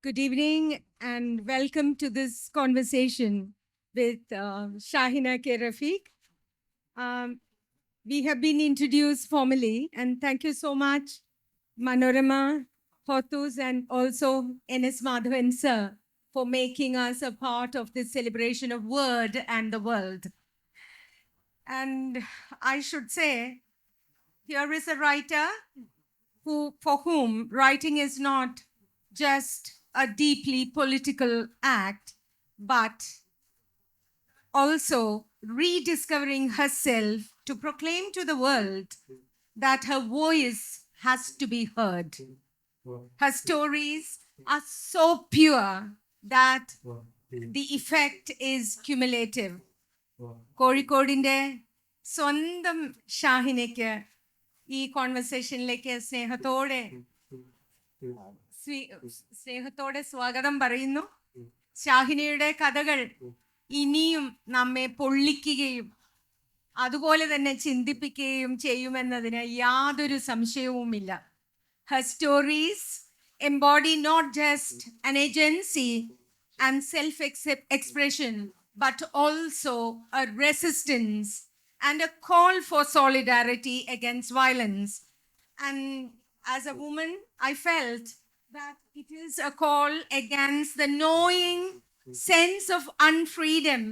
Good evening and welcome to this conversation with Shahina K. Rafiq. Um, we have been introduced formally, and thank you so much, Manorama, Hotus, and also N.S. Madhavan sir, for making us a part of this celebration of word and the world. And I should say, here is a writer for whom writing is not just a deeply political act, but also rediscovering herself to proclaim to the world that her voice has to be heard. Her stories are so pure that the effect is cumulative. കോഴിക്കോടിൻ്റെ സ്വന്തം ഷാഹിനയ്ക്ക് ഈ കോൺവെർസേഷനിലേക്ക് സ്നേഹത്തോടെ സ്വാഗതം പറയുന്നു. ഷാഹിനയുടെ കഥകൾ ഇനിയും നമ്മെ പൊള്ളിക്കുകയും അതുപോലെ തന്നെ ചിന്തിപ്പിക്കുകയും ചെയ്യുമെന്നതിന് യാതൊരു സംശയവുമില്ല. Her stories embody not just an agency and self-expression, but also a resistance and a call for solidarity against violence. And as a woman, I felt that it is a call against the gnawing sense of unfreedom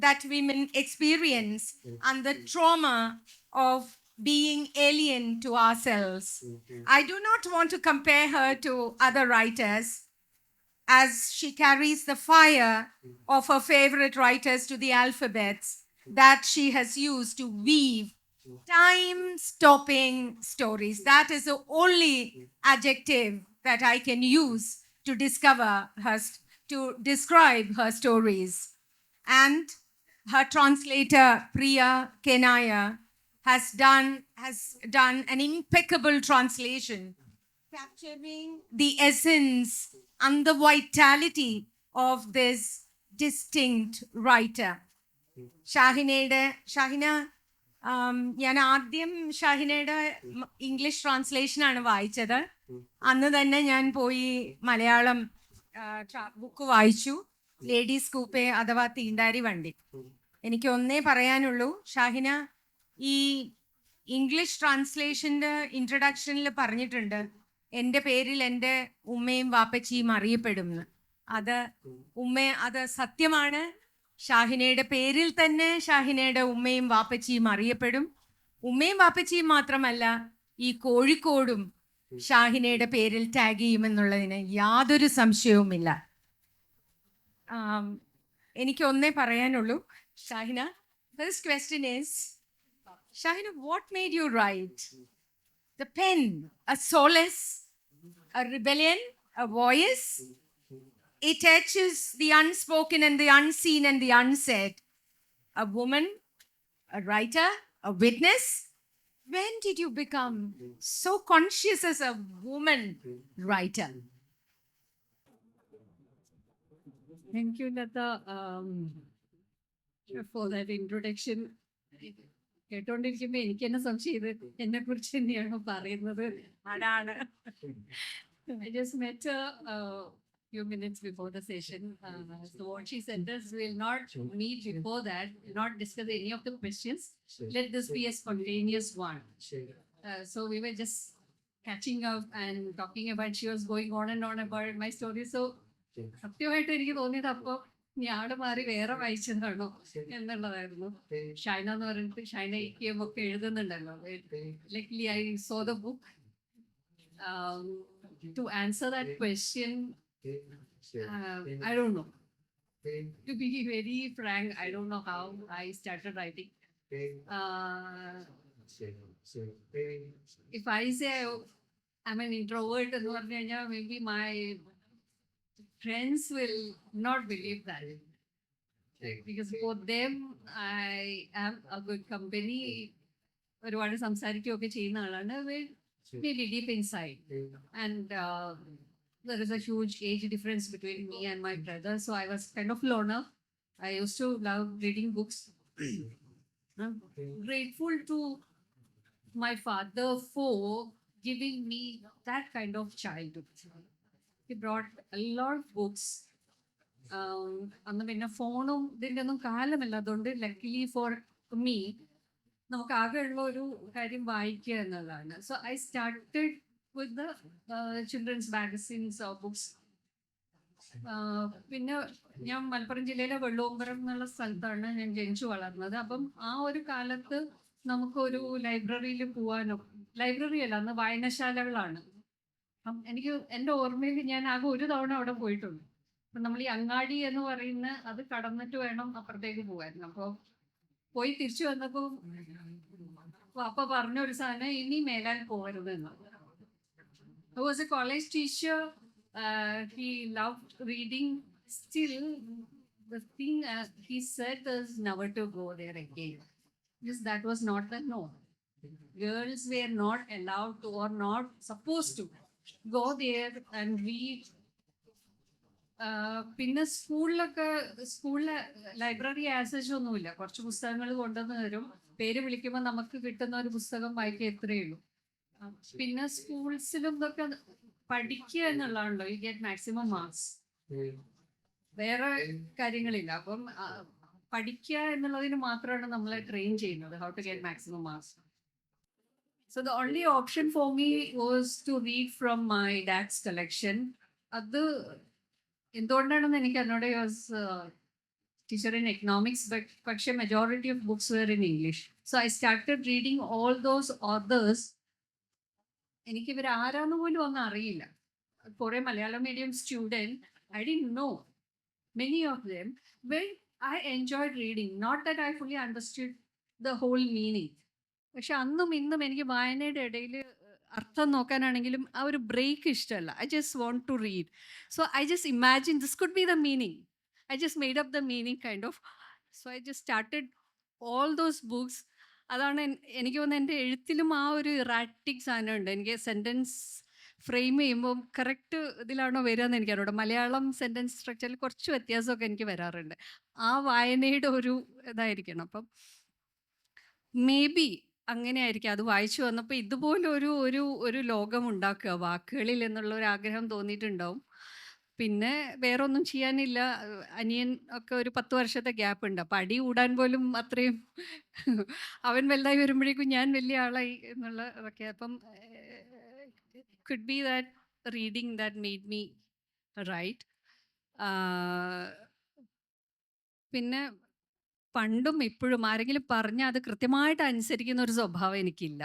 that women experience and the trauma of being alien to ourselves. I do not want to compare her to other writers, as she carries the fire of her favorite writers to the alphabets that she has used to weave time-stopping stories. That is the only adjective that I can use to describe her stories. And her translator, Priya Kenaya, has done an impeccable translation, capturing the essence and the vitality of this distinct writer. Shahina, ഞാൻ ആദ്യം ഷാഹിനയുടെ English ട്രാൻസ്ലേഷനാണ് വായിച്ചത്. അന്ന് തന്നെ ഞാൻ പോയി Malayalam book വായിച്ചു, ladies coupe അഥവാ തീണ്ടാരി വണ്ടി. എനിക്ക് ഒന്നേ പറയാനുള്ളൂ, ഷാഹിന ഈ ഇംഗ്ലീഷ് ട്രാൻസ്ലേഷൻ്റെ ഇൻട്രഡക്ഷനിൽ പറഞ്ഞിട്ടുണ്ട്, എൻ്റെ പേരിൽ എൻ്റെ ഉമ്മയും വാപ്പച്ചിയും അറിയപ്പെടും എന്ന്. അത് സത്യമാണ്. ഷാഹിനയുടെ പേരിൽ തന്നെ ഷാഹിനയുടെ ഉമ്മയും വാപ്പച്ചിയും അറിയപ്പെടും. ഉമ്മയും വാപ്പച്ചിയും മാത്രമല്ല, ഈ കോഴിക്കോടും ഷാഹിനയുടെ പേരിൽ ടാഗ് ചെയ്യുമെന്നുള്ളതിന് യാതൊരു സംശയവുമില്ല. എനിക്ക് ഒന്നേ പറയാനുള്ളൂ, Shahina. First question is, Shahina, what made you write? The pen, a solace, a rebellion, a voice. It touches the unspoken and the unseen and the unsaid. A woman, a writer, a witness. When did you become so conscious as a woman writer? Thank you, Lata, for that introduction. കേട്ടോണ്ടിരിക്കുമ്പോ എനിക്ക് തന്നെ സംശയം ഇത് എന്നെ കുറിച്ച് തന്നെയാണോ പറയുന്നത്. അതാണ്. I just met her a few minutes before the session. So what she said is, we'll not meet before that, not discuss any of the questions. Let this be a spontaneous one. So we were just catching up and talking about, she was going on and on about my story. So സത്യമായിട്ട് എനിക്ക് തോന്നിയത് അപ്പോൾ ഞാൻ മാറി വേറെ വായിച്ചതാണോ എന്നുള്ളതായിരുന്നു. ഷൈന എന്ന് പറഞ്ഞിട്ട് ഷൈന ഇക്കയും ഒക്കെ എഴുതുന്നുണ്ടല്ലോ. Likely I saw the book. To answer that question, I don't know. To be very frank, I don't know how I started writing. If I say I'm an introvert, maybe my friends will not believe that. Because for them, I am a good company. ഒരുപാട് സംസാരിക്കുകയൊക്കെ ചെയ്യുന്ന ആളാണ്. Really deep inside. And there is a huge age difference between me and my brother. So I was kind of loner. I used to love reading books. I'm grateful to my father for giving me that kind of childhood. he brought a lot of books. അന്ന് പിന്നെ ഫോണും ഇതിൻ്റെ ഒന്നും കാലമല്ല, അതുകൊണ്ട് luckily for me നമുക്ക് ആകെയുള്ള ഒരു കാര്യം വായിക്കുക എന്നുള്ളതാണ്. So I started with the children's magazines or books. പിന്നെ ഞാൻ മലപ്പുറം ജില്ലയിലെ വെള്ളൂമ്പരം എന്നുള്ള സ്ഥലത്താണ് ഞാൻ ജനിച്ചു വളർന്നത്. അപ്പം ആ ഒരു കാലത്ത് നമുക്കൊരു ലൈബ്രറിയിൽ പോകാനോ, ലൈബ്രറി അല്ല അന്ന് വായനശാലകളാണ്. അപ്പം എനിക്ക് എൻ്റെ ഓർമ്മയിൽ ഞാൻ ആകെ ഒരു തവണ അവിടെ പോയിട്ടുണ്ട്. അപ്പം നമ്മൾ ഈ അങ്ങാടി എന്ന് പറയുന്ന അത് കടന്നിട്ട് വേണം അപ്പുറത്തേക്ക് പോകാൻ. അപ്പോൾ പോയി തിരിച്ചു വന്നപ്പോൾ അപ്പ പറഞ്ഞ ഒരു സാധനം, ഇനി മേലാൽ പോകരുത് എന്ന്. I was a college teacher. He loved reading. Still, the thing he said is never to go there again. Because that was not the norm. Girls were not allowed to or not supposed to go there and read. പിന്നെ സ്കൂളിലെ library ആസേജ് ഒന്നുമില്ല. കുറച്ച് പുസ്തകങ്ങൾ കൊണ്ടുവന്ന് തരും, പേര് വിളിക്കുമ്പോൾ നമുക്ക് കിട്ടുന്ന ഒരു പുസ്തകം വായിക്കുക എത്രയേ ഉള്ളൂ. പിന്നെ സ്കൂൾസിലും ഇതൊക്കെ പഠിക്കുക എന്നുള്ളതാണല്ലോ, യു ഗെറ്റ് മാക്സിമം മാർക്സ്, വേറെ കാര്യങ്ങളില്ല. അപ്പം പഠിക്കുക എന്നുള്ളതിന് മാത്രമാണ് നമ്മളെ ട്രെയിൻ ചെയ്യുന്നത്, how to get maximum marks. So the only option for me was to read from my dad's collection. അത് എന്തുകൊണ്ടാണെന്ന് എനിക്ക് എന്നോട്, വാസ് ടീച്ചർ ഇൻ എക്കണോമിക്സ്, പക്ഷേ majority of books were in English. So I started reading all those authors. എനിക്ക് ഇവർ ആരാന്ന് പോലും ഒന്നും അറിയില്ല. കുറേ Malayalam medium student, I didn't no many of them, but I enjoyed reading. Not that I fully understood the whole meaning. പക്ഷെ അന്നും ഇന്നും എനിക്ക് വായനയുടെ ഇടയിൽ അർത്ഥം നോക്കാനാണെങ്കിലും ആ ഒരു ബ്രേക്ക് ഇഷ്ടമല്ല. I just want to read. So I just imagine this could be the meaning. I just made up the meaning kind of. So I just started all those books. അതാണ് എനിക്ക് തോന്നുന്നത് എൻ്റെ എഴുത്തിലും ആ ഒരു ഇറാറ്റിക് സാധനമുണ്ട്. എനിക്ക് sentence frame ചെയ്യുമ്പോൾ correct ഇതിലാണോ വരിക എന്ന് എനിക്കറിയാം. മലയാളം സെൻറ്റൻസ് സ്ട്രക്ചറിൽ കുറച്ച് വ്യത്യാസമൊക്കെ എനിക്ക് വരാറുണ്ട്. ആ വായനയുടെ ഒരു ഇതായിരിക്കണം. അപ്പം മേ ബി അങ്ങനെ ആയിരിക്കും. അത് വായിച്ചു വന്നപ്പോൾ ഇതുപോലെ ഒരു ലോകം ഉണ്ടാക്കുക വാക്കുകളിൽ എന്നുള്ള ഒരു ആഗ്രഹം തോന്നിയിട്ടുണ്ടാവും. പിന്നെ വേറൊന്നും ചെയ്യാനില്ല. അനിയൻ ഒക്കെ ഒരു 10 വർഷത്തെ ഗ്യാപ്പ് ഉണ്ട്. അപ്പം അടി കൂടാൻ പോലും അത്രയും അവൻ വലുതായി വരുമ്പോഴേക്കും ഞാൻ വലിയ ആളായി എന്നുള്ള അതൊക്കെ. അപ്പം could be that reading that made me write. പിന്നെ പണ്ടും ഇപ്പോഴും ആരെങ്കിലും പറഞ്ഞാൽ അത് കൃത്യമായിട്ട് അനുസരിക്കുന്ന ഒരു സ്വഭാവം എനിക്കില്ല.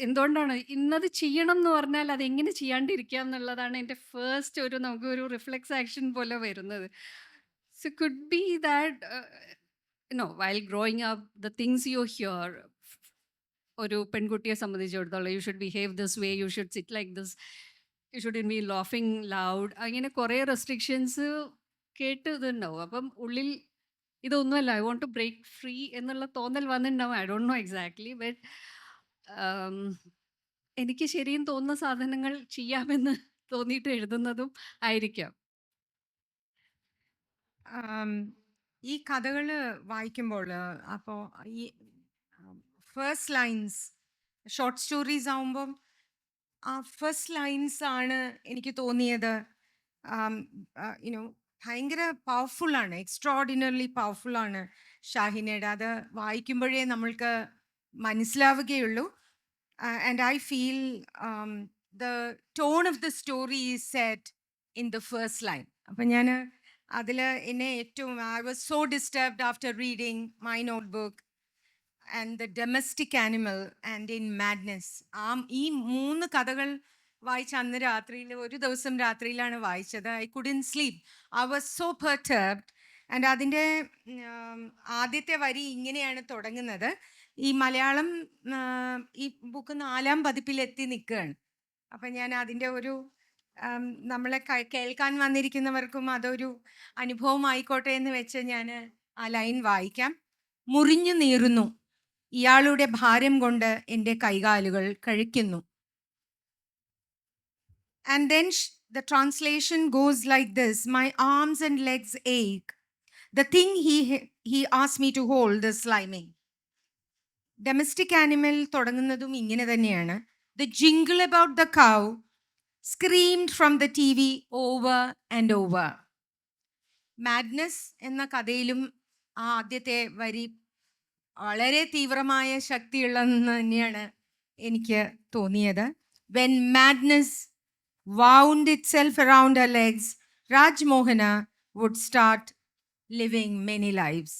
എന്തുകൊണ്ടാണ് ഇന്നത് ചെയ്യണം എന്ന് പറഞ്ഞാൽ അതെങ്ങനെ ചെയ്യാണ്ടിരിക്കുക എന്നുള്ളതാണ് എൻ്റെ ഫസ്റ്റ് നമുക്കൊരു റിഫ്ലെക്സ് ആക്ഷൻ പോലെ വരുന്നത്. So could be that while growing up the things you hear. ഒരു പെൺകുട്ടിയെ സംബന്ധിച്ചിടത്തോളം you should behave this way, you should sit like this, you should be ലോഫിങ് ലൗഡ്, അങ്ങനെ കുറേ റെസ്ട്രിക്ഷൻസ് കേട്ട് ഇതുണ്ടാവും. അപ്പം ഉള്ളിൽ ഇതൊന്നുമല്ല, I want to break free എന്നുള്ള തോന്നൽ വന്നിട്ടുണ്ടാവും. I don't know exactly, but എനിക്ക് ശരിയും തോന്നുന്ന സാധനങ്ങൾ ചെയ്യാമെന്ന് തോന്നിയിട്ട് എഴുതുന്നതും ആയിരിക്കാം. ഈ കഥകൾ വായിക്കുമ്പോൾ അപ്പോൾ ഈ ഫസ്റ്റ് ലൈൻസ് ഷോർട്ട് സ്റ്റോറീസ് ആവുമ്പം ആ ഫസ്റ്റ് ലൈൻസ് ആണ് എനിക്ക് തോന്നിയത് ഭയങ്കര പവർഫുള്ളാണ്, എക്സ്ട്രാordinarily പവർഫുള്ളാണ് ഷാഹിനയുടെ. അത് വായിക്കുമ്പോഴേ നമ്മൾക്ക് മനസ്സിലാവുകയുള്ളൂ. And I feel the tone of the story is set in the first line. അപ്പം ഞാൻ അതിൽ എന്നെ ഏറ്റവും I was so disturbed after reading my notebook and the domestic animal and in madness. ഈ 3 കഥകൾ വായിച്ച അന്ന് രാത്രിയിൽ, ഒരു ദിവസം രാത്രിയിലാണ് വായിച്ചത്. I couldn't sleep, I was so perturbed. And അതിൻ്റെ ആദ്യത്തെ വരി ഇങ്ങനെയാണ് തുടങ്ങുന്നത്. ഈ മലയാളം ഈ ബുക്ക് 4ാം പതിപ്പിലെത്തി നിൽക്കുകയാണ്. അപ്പം ഞാൻ അതിൻ്റെ നമ്മളെ കേൾക്കാൻ വന്നിരിക്കുന്നവർക്കും അതൊരു അനുഭവമായിക്കോട്ടെ എന്ന് വെച്ച് ഞാൻ ആ ലൈൻ വായിക്കാം. മുറിഞ്ഞു നീറുന്നു, ഇയാളുടെ ഭാരം കൊണ്ട് എൻ്റെ കൈകാലുകൾ കഴിക്കുന്നു. And then the translation goes like this: my arms and legs ache. The thing he asked me to hold is slimy. Domestic animal തുടങ്ങുന്നതും ഇങ്ങനെ തന്നെയാണ്. The jingle about the cow screamed from the TV over and over. Madness എന്ന കഥയിലും ആ ആദ്യത്തെ വരി വളരെ തീവ്രമായ ശക്തിയുള്ളതെന്ന് തന്നെയാണ് എനിക്ക് തോന്നിയത്. When madness wound itself around her legs, Raj Mohana would start living many lives.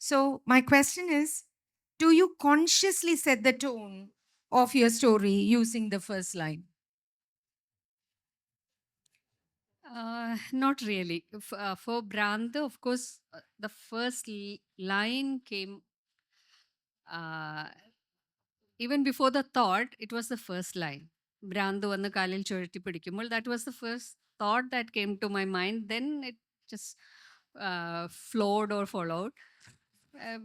So my question is, do you consciously set the tone of your story using the first line? Not really. For Branda, of course, the first line came uh, even before the thought. It was the first line. Branda vannu kalil churti pidikkumbol. That was the first thought that came to my mind. Then it just flowed or followed.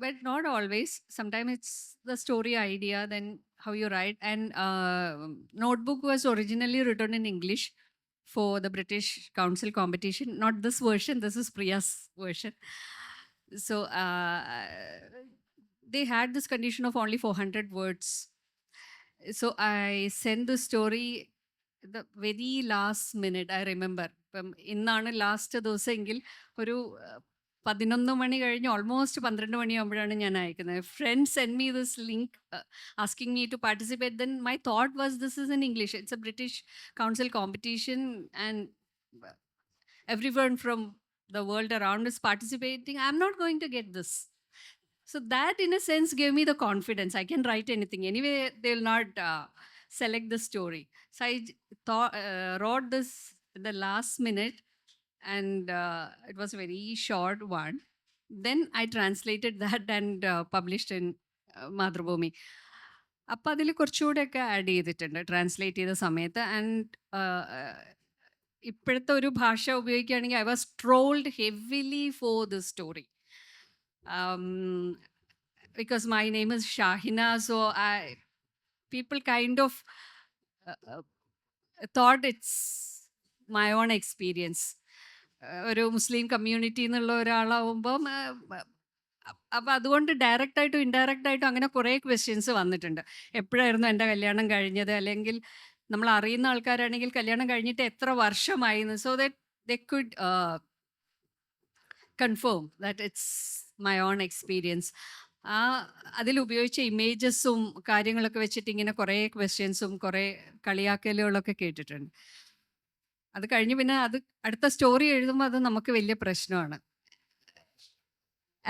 But not always. Sometimes it's the story idea, then how you write. And Notebook was originally written in English for the British Council competition. Not this version, this is Priya's version. So they had this condition of only 400 words. So I sent the story the very last minute. I remember. ഇന്നാണ് last ദിവസമെങ്കിൽ ഒരു 11 മണി കഴിഞ്ഞ് almost 12 മണിയാകുമ്പോഴാണ് ഞാൻ അയക്കുന്നത്. Friends send me this link asking me to participate. Then my thought was, this is in English. It's a British Council competition and everyone from the world around is participating. I'm not going to get this. So that, in a sense, gave me the confidence. I can write anything. Anyway, they'll not select the story. So I wrote this at the last minute, and it was a very short one. Then I translated that and published in Mathrubhumi. അപ്പം അതിൽ കുറച്ചുകൂടെയൊക്കെ add ചെയ്തിട്ടുണ്ട് translate ചെയ്ത സമയത്ത്. And ഇപ്പോഴത്തെ ഒരു ഭാഷ ഉപയോഗിക്കുകയാണെങ്കിൽ I was trolled heavily for this story. Because my name is Shahina, so people kind of thought it's my own experience. ഒരു മുസ്ലിം കമ്മ്യൂണിറ്റി എന്നുള്ള ഒരാളാവുമ്പം അപ്പം അതുകൊണ്ട് ഡയറക്റ്റായിട്ടും ഇൻഡയറക്റ്റായിട്ടും അങ്ങനെ കുറേ ക്വസ്റ്റ്യൻസ് വന്നിട്ടുണ്ട്. എപ്പോഴായിരുന്നു എൻ്റെ കല്യാണം കഴിഞ്ഞത്, അല്ലെങ്കിൽ നമ്മൾ അറിയുന്ന ആൾക്കാരാണെങ്കിൽ കല്യാണം കഴിഞ്ഞിട്ട് എത്ര വർഷമായി എന്ന്. So that they could confirm that it's my own experience. അതിലുപയോഗിച്ച ഇമേജസും കാര്യങ്ങളൊക്കെ വെച്ചിട്ട് ഇങ്ങനെ കുറേ ക്വസ്റ്റ്യൻസും കുറേ കളിയാക്കലുകളൊക്കെ കേട്ടിട്ടുണ്ട്. അത് കഴിഞ്ഞ് പിന്നെ അത് അടുത്ത സ്റ്റോറി എഴുതുമ്പോൾ അത് നമുക്ക് വലിയ പ്രശ്നമാണ്.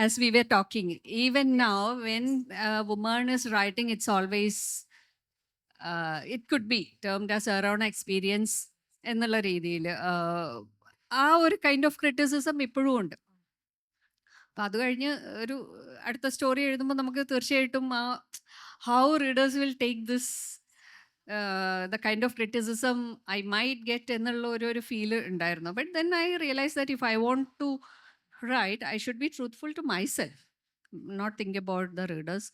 As we were talking, even now when a woman is writing, it's always it could be termed as her own experience എന്നുള്ള രീതിയിൽ ആ ഒരു കൈൻഡ് ഓഫ് ക്രിറ്റിസിസം ഇപ്പോഴും ഉണ്ട്. അപ്പം അത് കഴിഞ്ഞ് ഒരു അടുത്ത സ്റ്റോറി എഴുതുമ്പോൾ നമുക്ക് തീർച്ചയായിട്ടും how readers will take this the kind of criticism I might get എന്നുള്ള ഒരു ഫീല് ഉണ്ടായിരുന്നു. But then I realise that if I want to write, I should be truthful to myself, not think about the readers.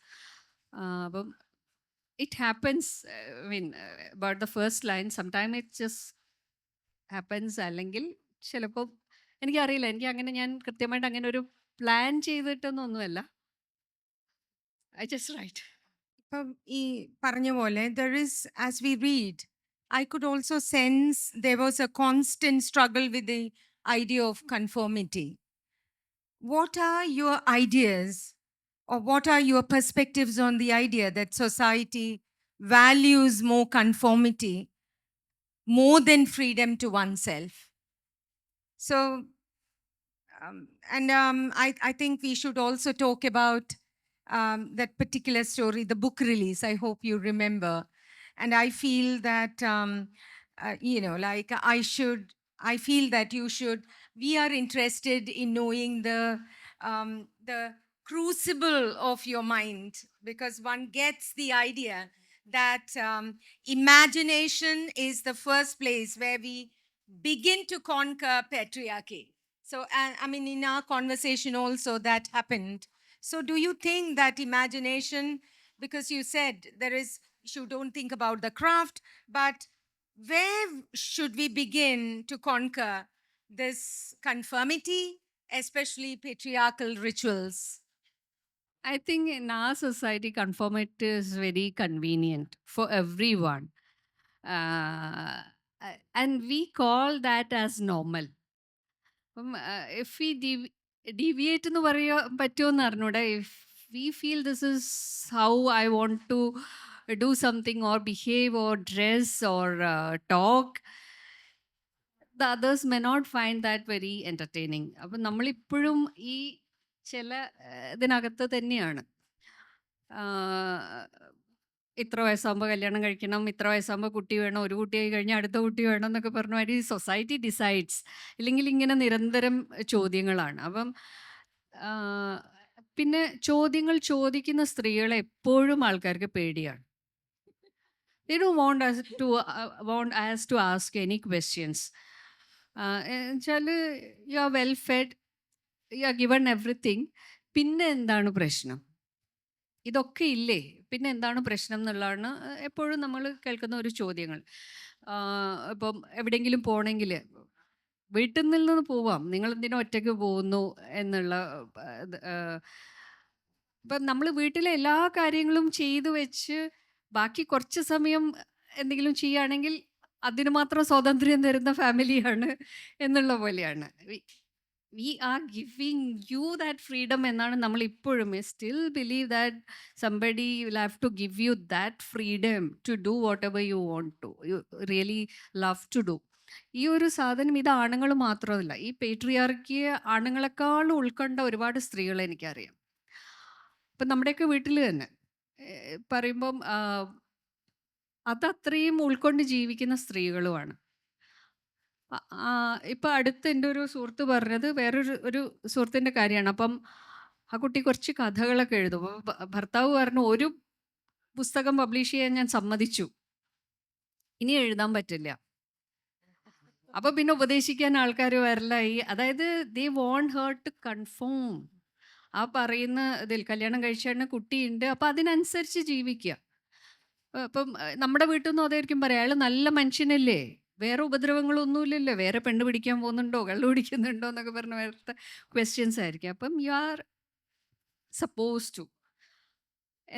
But it happens, I mean, about the first line, sometimes it just happens. അല്ലെങ്കിൽ ചിലപ്പോൾ എനിക്കറിയില്ല, എനിക്ക് അങ്ങനെ ഞാൻ കൃത്യമായിട്ട് അങ്ങനെ ഒരു plan ചെയ്തിട്ടൊന്നുമല്ല. I just write. ഇപ്പം ഈ പറഞ്ഞ പോലെ there is, as we read, I could also sense there was a constant struggle with the idea of conformity. What are your ideas, or what are your perspectives on the idea that society values more conformity more than freedom to oneself? So, I think we should also talk about that particular story, the book release. I hope you remember. And I feel that, like I feel that you should, we are interested in knowing the crucible of your mind, because one gets the idea that imagination is the first place where we begin to conquer patriarchy. So, I mean, in our conversation also that happened. So do you think that imagination, because you said there is, you don't think about the craft, but where should we begin to conquer this conformity, especially patriarchal rituals? I think in our society, conformity is very convenient for everyone. and we call that as normal. അപ്പം if we deviate എന്ന് പറയാൻ പറ്റുമെന്ന് അറിഞ്ഞൂടെ. If we feel this is how I want to do something or behave or dress or talk, the others may not find that very entertaining. അപ്പം നമ്മളിപ്പോഴും ഈ ചില ഇതിനകത്ത് തന്നെയാണ്. ഇത്ര വയസ്സാകുമ്പോൾ കല്യാണം കഴിക്കണം, ഇത്ര വയസ്സാകുമ്പോൾ കുട്ടി വേണം, ഒരു കുട്ടിയായി കഴിഞ്ഞാൽ അടുത്ത കുട്ടി വേണം എന്നൊക്കെ പറഞ്ഞ മാതിരി സൊസൈറ്റി ഡിസൈഡ്സ്. ഇല്ലെങ്കിൽ ഇങ്ങനെ നിരന്തരം ചോദ്യങ്ങളാണ്. അപ്പം പിന്നെ ചോദ്യങ്ങൾ ചോദിക്കുന്ന സ്ത്രീകളെ എപ്പോഴും ആൾക്കാർക്ക് പേടിയാണ്. They don't want us to ask any questions. എന്നുവെച്ചാൽ you are well fed, you are given everything, പിന്നെ എന്താണ് പ്രശ്നം? ഇതൊക്കെ ഇല്ലേ, പിന്നെ എന്താണ് പ്രശ്നം എന്നുള്ളതാണ് എപ്പോഴും നമ്മൾ കേൾക്കുന്ന ഒരു ചോദ്യങ്ങൾ. ഇപ്പം എവിടെയെങ്കിലും പോകണമെങ്കിൽ വീട്ടിൽ നിന്ന് പോവാം, നിങ്ങൾ എന്തിനാ ഒറ്റയ്ക്ക് പോകുന്നു എന്നുള്ള ഇപ്പം നമ്മൾ വീട്ടിലെ എല്ലാ കാര്യങ്ങളും ചെയ്തു വെച്ച് ബാക്കി കുറച്ച് സമയം എന്തെങ്കിലും ചെയ്യുകയാണെങ്കിൽ അതിന് മാത്രം സ്വാതന്ത്ര്യം തരുന്ന ഫാമിലിയാണ് എന്നുള്ള പോലെയാണ്. We are giving you that freedom എന്നാണ് നമ്മൾ ഇപ്പോഴും still believe that somebody will have to give you that freedom to do whatever you want to, you really love to do. ഈ ഒരു സാധനം ഇത് ആണുങ്ങൾ മാത്രമല്ല, ഈ പേട്രിയാർക്കിയെ ആണുങ്ങളെക്കാളും ഉൾക്കൊണ്ട ഒരുപാട് സ്ത്രീകളെ എനിക്കറിയാം. ഇപ്പം നമ്മുടെയൊക്കെ വീട്ടിൽ തന്നെ പറയുമ്പം അതത്രയും ഉൾക്കൊണ്ട് ജീവിക്കുന്ന സ്ത്രീകളുമാണ്. ഇപ്പം അടുത്ത് എൻ്റെ ഒരു സുഹൃത്ത് പറഞ്ഞത് വേറൊരു സുഹൃത്തിൻ്റെ കാര്യമാണ്. അപ്പം ആ കുട്ടി കുറച്ച് കഥകളൊക്കെ എഴുതും. അപ്പം ഭർത്താവ് പറഞ്ഞു, ഒരു പുസ്തകം പബ്ലിഷ് ചെയ്യാൻ ഞാൻ സമ്മതിച്ചു, ഇനി എഴുതാൻ പറ്റില്ല. അപ്പം പിന്നെ ഉപദേശിക്കാൻ ആൾക്കാർ വരലായി. അതായത് ദേ വോണ്ട് ഹേർ ടു കൺഫേം. ആ പറയുന്ന ഇതിൽ കല്യാണം കഴിച്ചാണ്, കുട്ടിയുണ്ട്, അപ്പം അതിനനുസരിച്ച് ജീവിക്കുക. അപ്പം നമ്മുടെ വീട്ടിൽ നിന്നും അതായിരിക്കും പറയാം, അയാൾ നല്ല മനുഷ്യനല്ലേ, വേറെ ഉപദ്രവങ്ങളൊന്നുമില്ലല്ലോ, വേറെ പെണ്ണ് പിടിക്കാൻ പോകുന്നുണ്ടോ, കള്ളു പിടിക്കുന്നുണ്ടോ എന്നൊക്കെ പറഞ്ഞ് വേറെ ക്വസ്റ്റ്യൻസ് ആയിരിക്കും. അപ്പം യു ആർ സപ്പോസ് ടു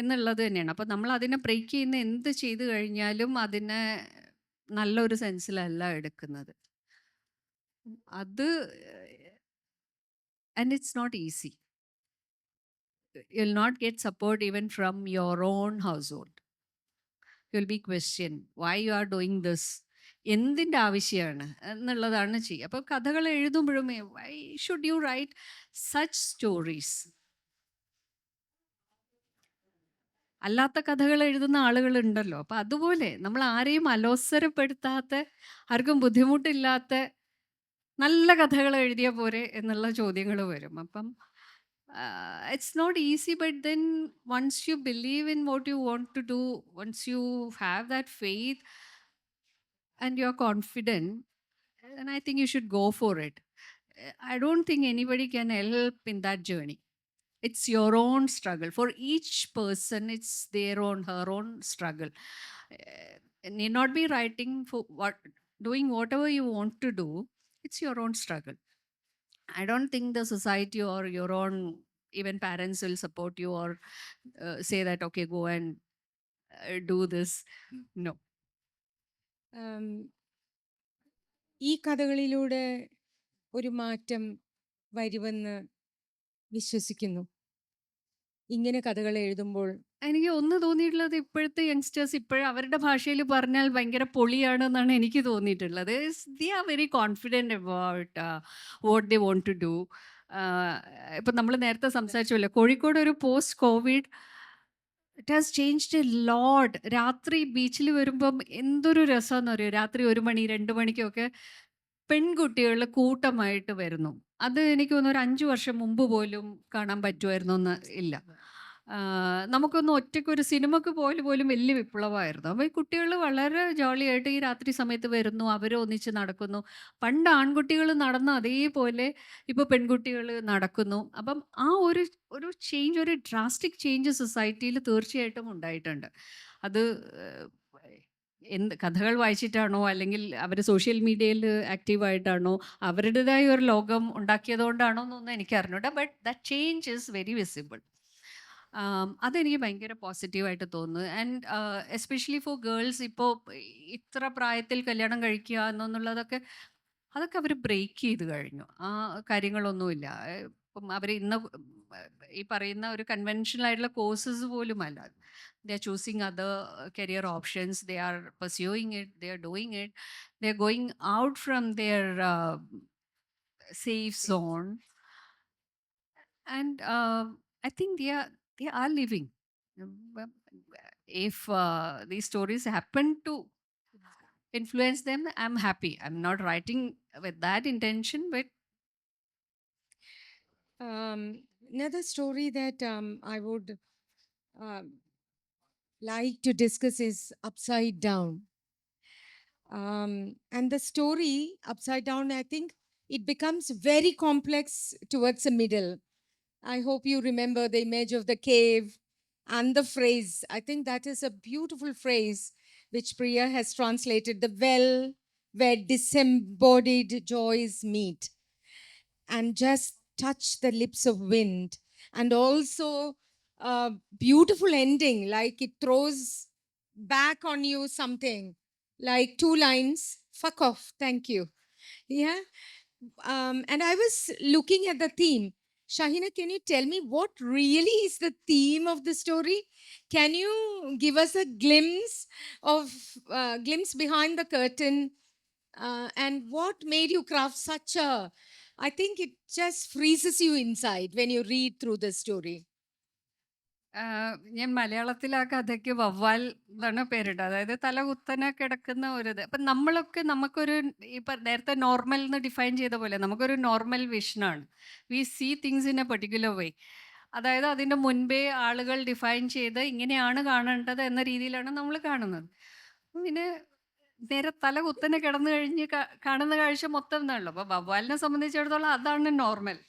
എന്നുള്ളത് തന്നെയാണ്. അപ്പം നമ്മൾ അതിനെ ബ്രേക്ക് ചെയ്യുന്ന എന്ത് ചെയ്തു കഴിഞ്ഞാലും അതിനെ നല്ലൊരു സെൻസിലല്ല എടുക്കുന്നത്. അത് and it's not easy. You will not get support even from your own household. You will be question why you are doing this, എന്തിൻ്റെ ആവശ്യമാണ് എന്നുള്ളതാണ് ചെയ്യുക. അപ്പോൾ കഥകൾ എഴുതുമ്പോഴും why should you write such stories? അല്ലാത്ത കഥകൾ എഴുതുന്ന ആളുകളുണ്ടല്ലോ. അപ്പം അതുപോലെ നമ്മൾ ആരെയും അലോസരപ്പെടുത്താത്ത, ആർക്കും ബുദ്ധിമുട്ടില്ലാത്ത നല്ല കഥകൾ എഴുതിയ പോരെ എന്നുള്ള ചോദ്യങ്ങൾ വരും. അപ്പം it's not easy, but then once you believe in what you want to do, once you have that faith and you're confident, then I think you should go for it. I don't think anybody can help in that journey. It's your own struggle. For each person, it's their own, her own struggle. Need not be writing for doing whatever you want to do. It's your own struggle. I don't think the society or your own, even parents will support you or say that, okay, go and do this. No. ഈ കഥകളിലൂടെ ഒരു മാറ്റം വരുമെന്ന് വിശ്വസിക്കുന്നു. ഇങ്ങനെ കഥകൾ എഴുതുമ്പോൾ എനിക്ക് ഒന്ന് തോന്നിയിട്ടുള്ളത്, ഇപ്പോഴത്തെ യങ്സ്റ്റേഴ്സ് ഇപ്പോഴും അവരുടെ ഭാഷയിൽ പറഞ്ഞാൽ ഭയങ്കര പൊളിയാണെന്നാണ് എനിക്ക് തോന്നിയിട്ടുള്ളത്. They are very confident about what they want to do. ഇപ്പം നമ്മൾ നേരത്തെ സംസാരിച്ചല്ലോ, കോഴിക്കോട് ഒരു post covid it has changed a lot. രാത്രി ബീച്ചിൽ വരുമ്പം എന്തൊരു രസമെന്ന് അറിയോ, രാത്രി 1 മണി 2 മണിക്കൊക്കെ പെൺകുട്ടികൾ കൂട്ടമായിട്ട് വരുന്നു. അത് എനിക്ക് തോന്നുന്നു ഒരു 5 വർഷം മുമ്പ് പോലും കാണാൻ പറ്റുമായിരുന്നു എന്ന് ഇല്ല. നമുക്കൊന്ന് ഒറ്റയ്ക്കൊരു സിനിമക്ക് പോലും വലിയ വിപ്ലവമായിരുന്നു. അപ്പോൾ ഈ കുട്ടികൾ വളരെ ജോളിയായിട്ട് ഈ രാത്രി സമയത്ത് വരുന്നു, അവർ ഒന്നിച്ച് നടക്കുന്നു. പണ്ട് ആൺകുട്ടികൾ നടന്ന അതേപോലെ ഇപ്പോൾ പെൺകുട്ടികൾ നടക്കുന്നു. അപ്പം ആ ഒരു ചേഞ്ച്, ഒരു ഡ്രാസ്റ്റിക് ചേഞ്ച് സൊസൈറ്റിയിൽ തീർച്ചയായിട്ടും ഉണ്ടായിട്ടുണ്ട്. അത് കഥകൾ വായിച്ചിട്ടാണോ, അല്ലെങ്കിൽ അവർ സോഷ്യൽ മീഡിയയിൽ ആക്റ്റീവായിട്ടാണോ, അവരുടേതായ ഒരു ലോകം ഉണ്ടാക്കിയതുകൊണ്ടാണോ എന്നൊന്നും എനിക്ക് അറിഞ്ഞൂടാ. But that change is very visible. അതെനിക്ക് ഭയങ്കര പോസിറ്റീവായിട്ട് തോന്നുന്നു. ആൻഡ് എസ്പെഷ്യലി ഫോർ ഗേൾസ് ഇപ്പോൾ ഇത്ര പ്രായത്തിൽ കല്യാണം കഴിക്കുക എന്നുള്ളതൊക്കെ അതൊക്കെ അവർ ബ്രേക്ക് ചെയ്ത് കഴിഞ്ഞു. ആ കാര്യങ്ങളൊന്നുമില്ല. ഇപ്പം അവർ ഇന്ന് ഈ പറയുന്ന ഒരു കൺവെൻഷണൽ ആയിട്ടുള്ള കോഴ്സസ് പോലുമല്ല. They are choosing other career options. They are pursuing it. They are doing it. They are going out from their safe zone. And I think they are living. Um, If these stories happen to influence them, I'm happy. I'm not writing with that intention, but Another story that I would um, like to discuss is Upside Down. And the story, Upside Down, I think it becomes very complex towards the middle. I hope you remember the image of the cave and the phrase. I think that is a beautiful phrase which Priya has translated, the well where disembodied joys meet and just touch the lips of wind. And also a beautiful ending, like it throws back on you something, like two lines, fuck off, thank you. Yeah. And I was looking at the theme. Shahina, can you tell me what really is the theme of the story? Can you give us a glimpse behind the curtain? And what made you craft such a? I think it just freezes you inside when you read through the story. ഞാൻ മലയാളത്തിൽ ആ കഥയ്ക്ക് വവ്വാൽ എന്നാണ് പേരിട്ടത്. അതായത് തല കുത്തനെ കിടക്കുന്ന ഒരിത്. അപ്പം നമ്മളൊക്കെ നമുക്കൊരു ഇപ്പം നേരത്തെ നോർമൽ എന്ന് ഡിഫൈൻ ചെയ്ത പോലെ നമുക്കൊരു നോർമൽ വിഷനാണ്. We see things in a particular way. അതായത് അതിൻ്റെ മുൻപേ ആളുകൾ ഡിഫൈൻ ചെയ്ത് ഇങ്ങനെയാണ് കാണേണ്ടത് എന്ന രീതിയിലാണ് നമ്മൾ കാണുന്നത്. പിന്നെ നേരെ തല കുത്തനെ കിടന്നു കഴിഞ്ഞ് കാണുന്ന കാഴ്ച മൊത്തം എന്താണല്ലോ. അപ്പോൾ വവ്വാലിനെ സംബന്ധിച്ചിടത്തോളം അതാണ് നോർമൽ.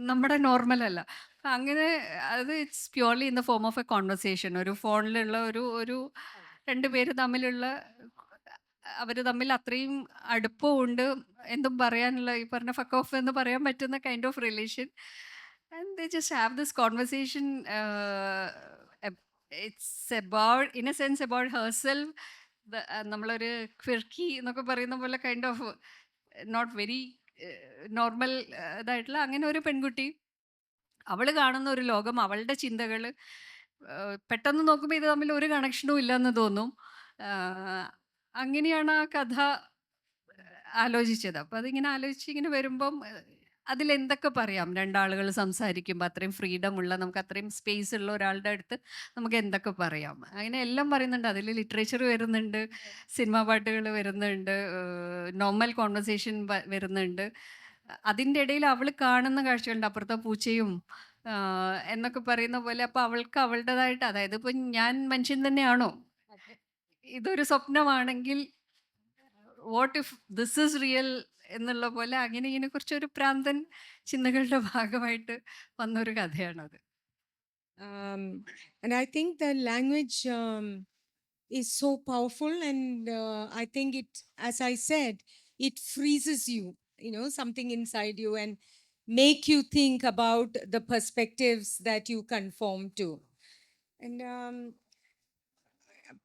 നമ്മുടെ നോർമൽ അല്ല. അപ്പം അങ്ങനെ അത് it's purely in the form of A conversation. ഒരു ഫോണിലുള്ള ഒരു 2 പേര് തമ്മിലുള്ള അവർ തമ്മിൽ അത്രയും അടുപ്പമുണ്ട്. എന്തും പറയാനുള്ള ഈ പറഞ്ഞ ഫക്ക് ഓഫ് എന്ന് പറയാൻ പറ്റുന്ന kind of relation. And they just have this conversation. It's about in a sense about herself. നമ്മളൊരു ക്വിർക്കി എന്നൊക്കെ പറയുന്ന പോലെ kind of not very normal ഇതായിട്ടുള്ള അങ്ങനെ ഒരു പെൺകുട്ടി. അവൾ കാണുന്ന ഒരു ലോകം, അവളുടെ ചിന്തകൾ പെട്ടെന്ന് നോക്കുമ്പോൾ ഇത് തമ്മിൽ ഒരു കണക്ഷനും ഇല്ലെന്ന് തോന്നും. അങ്ങനെയാണ് ആ കഥ ആലോചിച്ചത്. അപ്പോൾ അതിങ്ങനെ ആലോചിച്ച് ഇങ്ങനെ വരുമ്പം അതിലെന്തൊക്കെ പറയാം. രണ്ടാളുകൾ സംസാരിക്കുമ്പോൾ അത്രയും ഫ്രീഡം ഉള്ള, നമുക്ക് അത്രയും സ്പേസ് ഉള്ള ഒരാളുടെ അടുത്ത് നമുക്ക് എന്തൊക്കെ പറയാം. അങ്ങനെ എല്ലാം പറയുന്നുണ്ട്. അതിൽ ലിറ്ററേച്ചർ വരുന്നുണ്ട്, സിനിമാ പാട്ടുകൾ വരുന്നുണ്ട്, നോർമൽ കോൺവെർസേഷൻ വരുന്നുണ്ട്. അതിൻ്റെ ഇടയിൽ അവൾ കാണുന്ന കാഴ്ചകളുണ്ട്. അപ്പുറത്തെ പൂച്ചയും എന്നൊക്കെ പറയുന്ന പോലെ. അപ്പോൾ അവൾക്ക് അവളുടേതായിട്ട്, അതായത് ഇപ്പം ഞാൻ മനുഷ്യൻ തന്നെയാണോ, ഇതൊരു സ്വപ്നമാണെങ്കിൽ what if this is real എന്നുള്ള പോലെ അങ്ങനെ ഇതിനെ കുറിച്ചൊരു പ്രാന്തൻ ചിന്തകളുടെ ഭാഗമായിട്ട് വന്നൊരു കഥയാണത്. And I think the language is so powerful, and I think it, as I said, it freezes you, you know, something inside you, and make you think about the perspectives that you conform to. And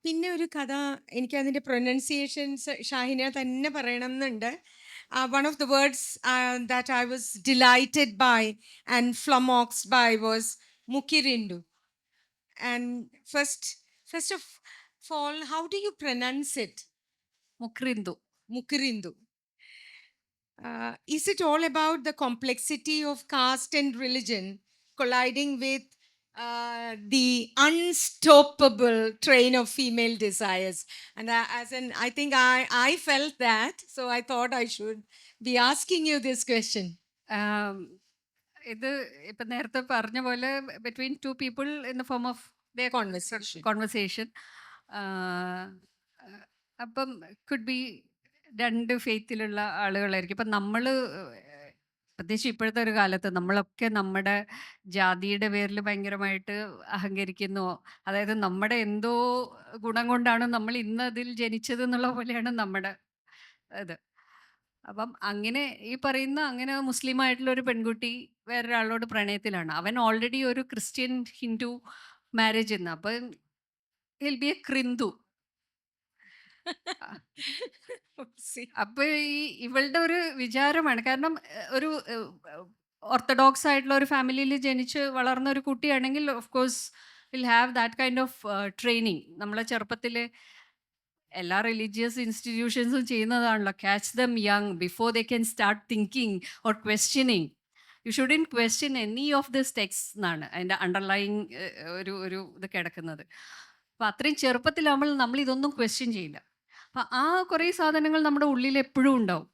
പിന്നെ ഒരു കഥ, എനിക്ക് അതിൻ്റെ pronunciations Shahina തന്നെ പറയണം എന്നുണ്ട്. One of the words that I was delighted by and flummoxed by was Mukirindu. And first of all, how do you pronounce it? മുക്രിന്ദു. Mukirindu. Is it all about the complexity of caste and religion colliding with the unstoppable train of female desires? And I think I felt that, so I thought I should be asking you this question. ഇത് ഇപ്പം നേരത്തെ പറഞ്ഞ പോലെ between 2 people in the form of their conversation. അപ്പം could B 2 ഫെയ്ത്തിലുള്ള ആളുകളായിരിക്കും. ഇപ്പം നമ്മൾ പ്രത്യേകിച്ച് ഇപ്പോഴത്തെ ഒരു കാലത്ത് നമ്മളൊക്കെ നമ്മുടെ ജാതിയുടെ പേരിൽ ഭയങ്കരമായിട്ട് അഹങ്കരിക്കുന്നു. അതായത് നമ്മുടെ എന്തോ ഗുണം കൊണ്ടാണ് നമ്മൾ ഇന്ന് അതിൽ ജനിച്ചത് എന്നുള്ള പോലെയാണ് നമ്മുടെ ഇത്. അപ്പം അങ്ങനെ ഈ പറയുന്ന അങ്ങനെ മുസ്ലിം ആയിട്ടുള്ള ഒരു പെൺകുട്ടി വേറൊരാളോട് പ്രണയത്തിലാണ്. അവൻ ഓൾറെഡി ഒരു ക്രിസ്ത്യൻ ഹിന്ദു മാരേജ് എന്ന്. അപ്പം ഹിൽ ബി എ ക്രിന്ദു. See. അപ്പൊ ഇവളുടെ ഒരു വിചാരമാണ്. കാരണം ഒരു ഓർത്തഡോക്സ് ആയിട്ടുള്ള ഒരു ഫാമിലിയിൽ ജനിച്ച് വളർന്ന ഒരു കുട്ടിയാണെങ്കിൽ of course will have that kind of training. നമ്മളെ ചെറുപ്പത്തിൽ എല്ലാ റിലീജിയസ് ഇൻസ്റ്റിറ്റ്യൂഷൻസും ചെയ്യുന്നതാണല്ലോ. Catch them young before they can start thinking or questioning. You shouldn't question any of this text എന്നാണ് അതിൻ്റെ അണ്ടർലൈങ് ഒരു ഇത് കിടക്കുന്നത്. അപ്പം അത്രയും ചെറുപ്പത്തിലാകുമ്പോൾ നമ്മൾ ഇതൊന്നും ക്വസ്റ്റ്യൻ ചെയ്യില്ല. അപ്പം ആ കുറേ സാധനങ്ങൾ നമ്മുടെ ഉള്ളിൽ എപ്പോഴും ഉണ്ടാവും.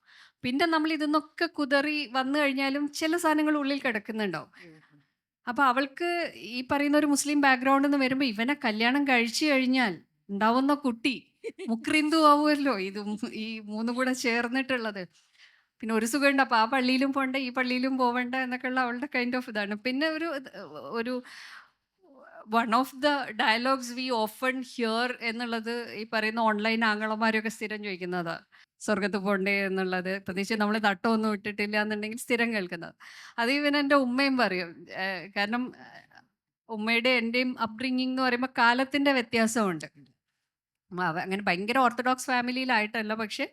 പിന്നെ നമ്മൾ ഇതിന്നൊക്കെ കുതറി വന്നു കഴിഞ്ഞാലും ചില സാധനങ്ങൾ ഉള്ളിൽ കിടക്കുന്നുണ്ടാവും. അപ്പം അവൾക്ക് ഈ പറയുന്ന ഒരു മുസ്ലിം ബാക്ക്ഗ്രൗണ്ടിൽ നിന്ന് വരുമ്പോൾ ഇവനെ കല്യാണം കഴിച്ചു കഴിഞ്ഞാൽ ഉണ്ടാവുന്ന കുട്ടി മുക്രിന്ദു ആവുമല്ലോ. ഈ മൂന്നും കൂടെ ചേർന്നിട്ടുള്ളത്. പിന്നെ ഒരു സുഖമുണ്ട്. അപ്പോൾ ആ പള്ളിയിലും പോകണ്ട ഈ പള്ളിയിലും പോകണ്ട എന്നൊക്കെയുള്ള അവളുടെ കൈൻഡ് ഓഫ് ഇതാണ്. പിന്നെ ഒരു one of the dialogues V often here എന്നുള്ളത് ഈ പറയുന്ന ഓൺലൈൻ ആങ്ങളമാരൊക്കെ സ്ഥിരം ചോദിക്കുന്നത് സ്വർഗത്ത് പോകണ്ടേ എന്നുള്ളത്. പ്രത്യേകിച്ച് നമ്മൾ തട്ടമൊന്നും ഇട്ടിട്ടില്ല എന്നുണ്ടെങ്കിൽ സ്ഥിരം കേൾക്കുന്നത്. അത് ഇവൻ എൻ്റെ ഉമ്മയും പറയും. കാരണം ഉമ്മയുടെ എൻ്റെയും അപ്ബ്രിങ്ങിങ് എന്ന് പറയുമ്പോൾ കാലത്തിൻ്റെ വ്യത്യാസമുണ്ട്. അങ്ങനെ ഭയങ്കര ഓർത്തഡോക്സ് ഫാമിലിയിലായിട്ടല്ല, പക്ഷെ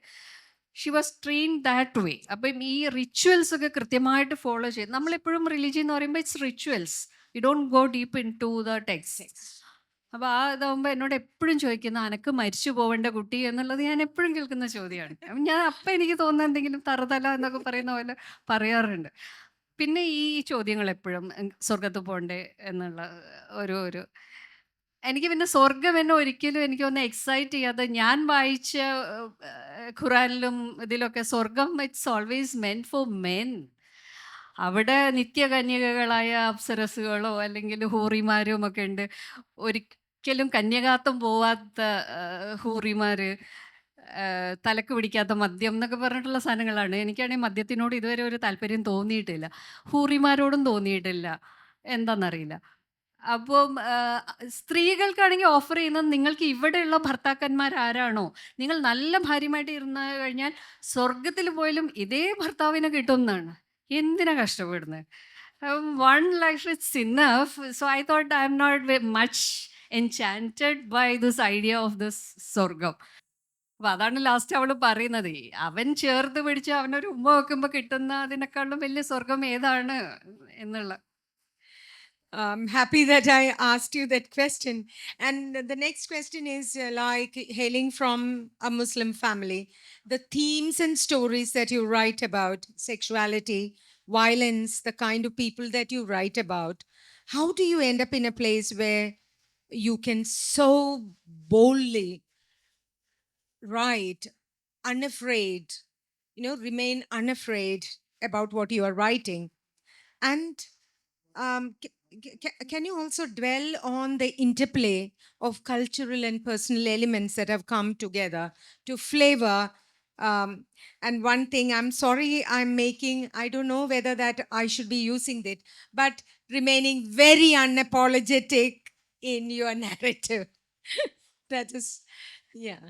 she was train that way. അപ്പം ഈ റിച്വൽസ് ഒക്കെ കൃത്യമായിട്ട് ഫോളോ ചെയ്ത് നമ്മളെപ്പോഴും റിലീജിയൻ എന്ന് പറയുമ്പോൾ it's rituals. You don't go deep into the text. അപ്പോൾ ആ ഇതാകുമ്പോൾ എന്നോട് എപ്പോഴും ചോദിക്കുന്ന അനക്ക് മരിച്ചു പോവേണ്ട കുട്ടി എന്നുള്ളത് ഞാൻ എപ്പോഴും കേൾക്കുന്ന ചോദ്യമാണ്. ഞാൻ അപ്പം എനിക്ക് തോന്നുന്ന എന്തെങ്കിലും തറുതല എന്നൊക്കെ പറയുന്ന പോലെ പറയാറുണ്ട്. പിന്നെ ഈ ചോദ്യങ്ങൾ എപ്പോഴും സ്വർഗത്ത് പോകണ്ടേ എന്നുള്ള ഒരു എനിക്ക് പിന്നെ സ്വർഗം എന്നെ ഒരിക്കലും എനിക്കൊന്ന് എക്സൈറ്റ് ചെയ്യാതെ, ഞാൻ വായിച്ച ഖുറാനിലും ഇതിലൊക്കെ സ്വർഗം it's always men four men. അവിടെ നിത്യകന്യകകളായ അപ്സരസുകളോ അല്ലെങ്കിൽ ഹൂറിമാരും ഒക്കെ ഉണ്ട്. ഒരിക്കലും കന്യകാത്വം പോവാത്ത ഹൂറിമാർ, തലക്ക് പിടിക്കാത്ത മദ്യം എന്നൊക്കെ പറഞ്ഞിട്ടുള്ള സാധനങ്ങളാണ്. എനിക്കാണെങ്കിൽ മദ്യത്തിനോട് ഇതുവരെ ഒരു താല്പര്യം തോന്നിയിട്ടില്ല, ഹൂറിമാരോടും തോന്നിയിട്ടില്ല, എന്താണെന്നറിയില്ല. അപ്പം സ്ത്രീകൾക്കാണെങ്കിൽ ഓഫർ ചെയ്യുന്നത് നിങ്ങൾക്ക് ഇവിടെയുള്ള ഭർത്താക്കന്മാർ ആരാണോ, നിങ്ങൾ നല്ല ഭാര്യമായിട്ട് ഇരുന്ന് കഴിഞ്ഞാൽ സ്വർഗത്തിൽ പോയാലും ഇതേ ഭർത്താവിനെ കിട്ടുമെന്നാണ്. എന്തിനാ കഷ്ടപ്പെടുന്നത്? 1 life is enough. So I thought I'm not much enchanted by this idea of this സ്വർഗം. അപ്പം അതാണ് ലാസ്റ്റ് അവൾ പറയുന്നത്. അവൻ ചേർത്ത് പിടിച്ച് അവനൊരു ഉമ്മ വെക്കുമ്പോൾ കിട്ടുന്ന അതിനേക്കാളും വലിയ സ്വർഗം ഏതാണ് എന്നുള്ള. I'm happy that I asked you that question. And the next question is like hailing from a Muslim family, the themes and stories that you write about, sexuality, violence, the kind of people that you write about, how do you end up in a place where you can so boldly write, unafraid, remain unafraid about what you are writing? And can you also dwell on the interplay of cultural and personal elements that have come together to flavor? And one thing, I'm sorry, I don't know whether that I should be using it, but remaining very unapologetic in your narrative. That is, yeah.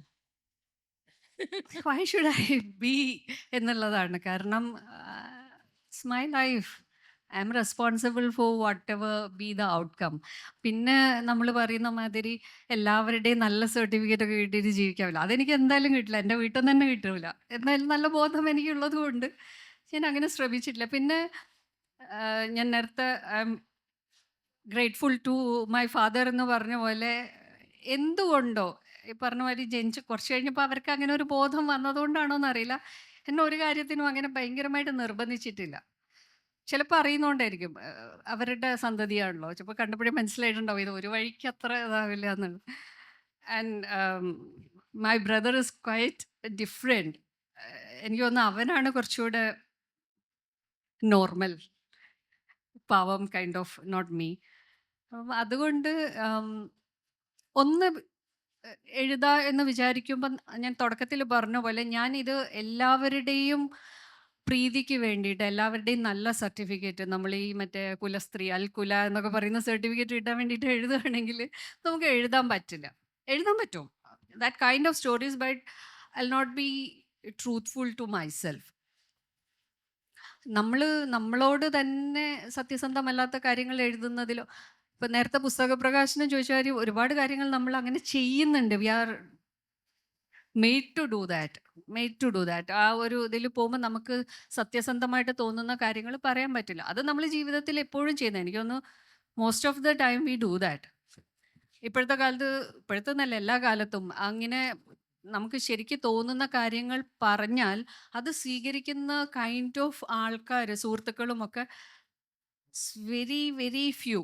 Why should I B എന്നുള്ളതാണ്. കാരണം it's my life. I M responsible for what ever B the outcome. പിന്നെ നമ്മൾ പറയുന്ന മാതിരി എല്ലാവരുടെയും നല്ല certificate ഒക്കെ കിട്ടിയിട്ട് ജീവിക്കാവില്ല. അതെനിക്ക് എന്തായാലും കിട്ടില്ല, എൻ്റെ വീട്ടിൽ നിന്ന് തന്നെ കിട്ടില്ല. എന്നാലും നല്ല ബോധം എനിക്കുള്ളത് കൊണ്ട് ഞാൻ അങ്ങനെ ശ്രമിച്ചിട്ടില്ല. പിന്നെ ഞാൻ നേരത്തെ I'm grateful to my father എന്ന് പറഞ്ഞ പോലെ, എന്തുകൊണ്ടോ ഈ പറഞ്ഞ മാതിരി ജനിച്ച് കുറച്ച് കഴിഞ്ഞപ്പോൾ അവർക്ക് അങ്ങനെ ഒരു ബോധം വന്നതുകൊണ്ടാണോ എന്നറിയില്ല, എന്നെ ഒരു കാര്യത്തിനും അങ്ങനെ ഭയങ്കരമായിട്ട് നിർബന്ധിച്ചിട്ടില്ല. ചിലപ്പോൾ അറിയുന്നോണ്ടായിരിക്കും, അവരുടെ സന്തതിയാണല്ലോ, ചിലപ്പോൾ കണ്ടപ്പോഴേ മനസ്സിലായിട്ടുണ്ടാവും ഇത് ഒരു വഴിക്ക് അത്ര ഇതാവില്ല എന്നുള്ളത്. And my brother is quite different. എനിക്ക് തോന്നുന്നു അവനാണ് കുറച്ചുകൂടെ നോർമൽ, പാവം കൈൻഡ് ഓഫ്, നോട്ട് മീ. അതുകൊണ്ട് ഒന്ന് എഴുതാ എന്ന് വിചാരിക്കുമ്പം ഞാൻ തുടക്കത്തിൽ പറഞ്ഞ പോലെ ഞാനിത് എല്ലാവരുടെയും പ്രീതിക്ക് വേണ്ടിയിട്ട്, എല്ലാവരുടെയും നല്ല സർട്ടിഫിക്കറ്റ്, നമ്മൾ ഈ മറ്റേ കുലസ്ത്രീ അൽ കുല എന്നൊക്കെ പറയുന്ന സർട്ടിഫിക്കറ്റ് കിട്ടാൻ വേണ്ടിയിട്ട് എഴുതുകയാണെങ്കിൽ നമുക്ക് എഴുതാൻ പറ്റില്ല. എഴുതാൻ പറ്റും that kind of stories, but I will not be truthful to myself. നമ്മളോട് തന്നെ സത്യസന്ധമല്ലാത്ത കാര്യങ്ങൾ എഴുതുന്നതിലോ, ഇപ്പൊ നേരത്തെ പുസ്തക പ്രകാശനം ചോദിച്ച കാര്യം, ഒരുപാട് കാര്യങ്ങൾ നമ്മൾ അങ്ങനെ ചെയ്യുന്നുണ്ട്. We are made to do that. ആ ഒരു ഇതിൽ പോകുമ്പോൾ നമുക്ക് സത്യസന്ധമായിട്ട് തോന്നുന്ന കാര്യങ്ങൾ പറയാൻ പറ്റില്ല. അത് നമ്മൾ ജീവിതത്തിൽ എപ്പോഴും ചെയ്യുന്നത്. എനിക്ക് തോന്നുന്നു most of the time we do that. ഇപ്പോഴത്തെ കാലത്ത്, ഇപ്പോഴത്തെ എന്നല്ല, എല്ലാ കാലത്തും അങ്ങനെ നമുക്ക് ശരിക്ക് തോന്നുന്ന കാര്യങ്ങൾ പറഞ്ഞാൽ അത് സ്വീകരിക്കുന്ന കൈൻഡ് ഓഫ് ആൾക്കാർ, സുഹൃത്തുക്കളും ഒക്കെ വെരി വെരി ഫ്യൂ.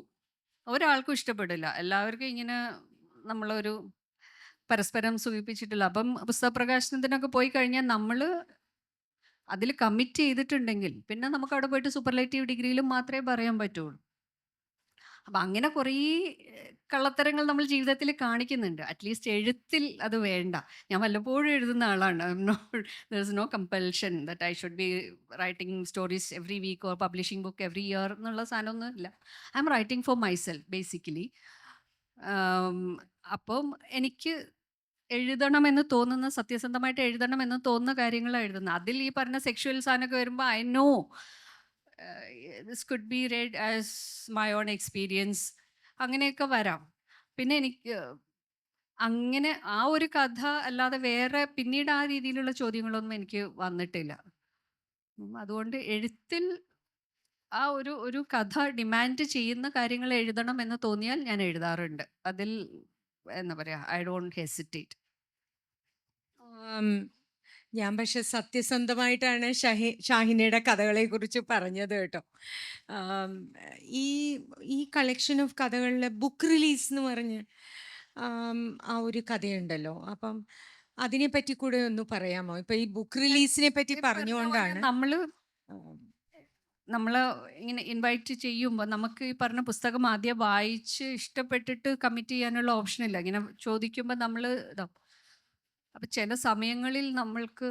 ഒരാൾക്കും ഇഷ്ടപ്പെടില്ല. എല്ലാവർക്കും ഇങ്ങനെ നമ്മളൊരു പരസ്പരം സൂചിപ്പിച്ചിട്ടില്ല. അപ്പം പുസ്തക പ്രകാശനത്തിനൊക്കെ പോയി കഴിഞ്ഞാൽ നമ്മൾ അതിൽ കമ്മിറ്റ് ചെയ്തിട്ടുണ്ടെങ്കിൽ പിന്നെ നമുക്ക് അവിടെ പോയിട്ട് സൂപ്പർലേറ്റീവ് ഡിഗ്രിയിലും മാത്രമേ പറയാൻ പറ്റുള്ളൂ. അപ്പം അങ്ങനെ കുറേ കള്ളത്തരങ്ങൾ നമ്മൾ ജീവിതത്തിൽ കാണിക്കുന്നുണ്ട്. അറ്റ്ലീസ്റ്റ് എഴുത്തിൽ അത് വേണ്ട. ഞാൻ വല്ലപ്പോഴും എഴുതുന്ന ആളാണ്. There is no compulsion that I should be writing stories every week or publishing book every year എന്നുള്ള സാധനമൊന്നും ഇല്ല. I'm writing for myself basically. അപ്പം എനിക്ക് എഴുതണമെന്ന് തോന്നുന്ന, സത്യസന്ധമായിട്ട് എഴുതണമെന്ന് തോന്നുന്ന കാര്യങ്ങളാണ് എഴുതുന്നത്. അതിൽ ഈ പറഞ്ഞ സെക്ഷുവൽ സാധനമൊക്കെ വരുമ്പോൾ I know this could B red as my own experience, അങ്ങനെയൊക്കെ വരാം. പിന്നെ എനിക്ക് അങ്ങനെ ആ ഒരു കഥ അല്ലാതെ വേറെ പിന്നീട് ആ രീതിയിലുള്ള ചോദ്യങ്ങളൊന്നും എനിക്ക് വന്നിട്ടില്ല. അതുകൊണ്ട് എഴുത്തിൽ ആ ഒരു കഥ ഡിമാൻഡ് ചെയ്യുന്ന കാര്യങ്ങൾ എഴുതണം എന്ന് തോന്നിയാൽ ഞാൻ എഴുതാറുണ്ട്. അതിൽ എന്താ പറയുക, ഐ ഡോണ്ട് ഹെസിറ്റേറ്റ്. ആം, ഞാൻ പക്ഷെ സത്യസന്ധമായിട്ടാണ് ഷാഹിനയുടെ കഥകളെക്കുറിച്ച് പറഞ്ഞത് കേട്ടോ. ആം, ഈ ഈ കളക്ഷൻ ഓഫ് കഥകളിലെ ബുക്ക് റിലീസ് എന്ന് പറഞ്ഞ് ആ ഒരു കഥയുണ്ടല്ലോ. അപ്പം അതിനെപ്പറ്റി കൂടെ ഒന്ന് പറയാമോ? ഇപ്പൊ ഈ ബുക്ക് റിലീസിനെ പറ്റി പറഞ്ഞുകൊണ്ടാണ്. ആം, നമ്മൾ ഇങ്ങനെ ഇൻവൈറ്റ് ചെയ്യുമ്പോൾ നമുക്ക് ഈ പറഞ്ഞ പുസ്തകം ആദ്യം വായിച്ച് ഇഷ്ടപ്പെട്ടിട്ട് കമ്മിറ്റ് ചെയ്യാനുള്ള ഓപ്ഷൻ ഇല്ല. ഇങ്ങനെ ചോദിക്കുമ്പോൾ നമ്മൾ ഇതാവും. അപ്പം ചില സമയങ്ങളിൽ നമ്മൾക്ക്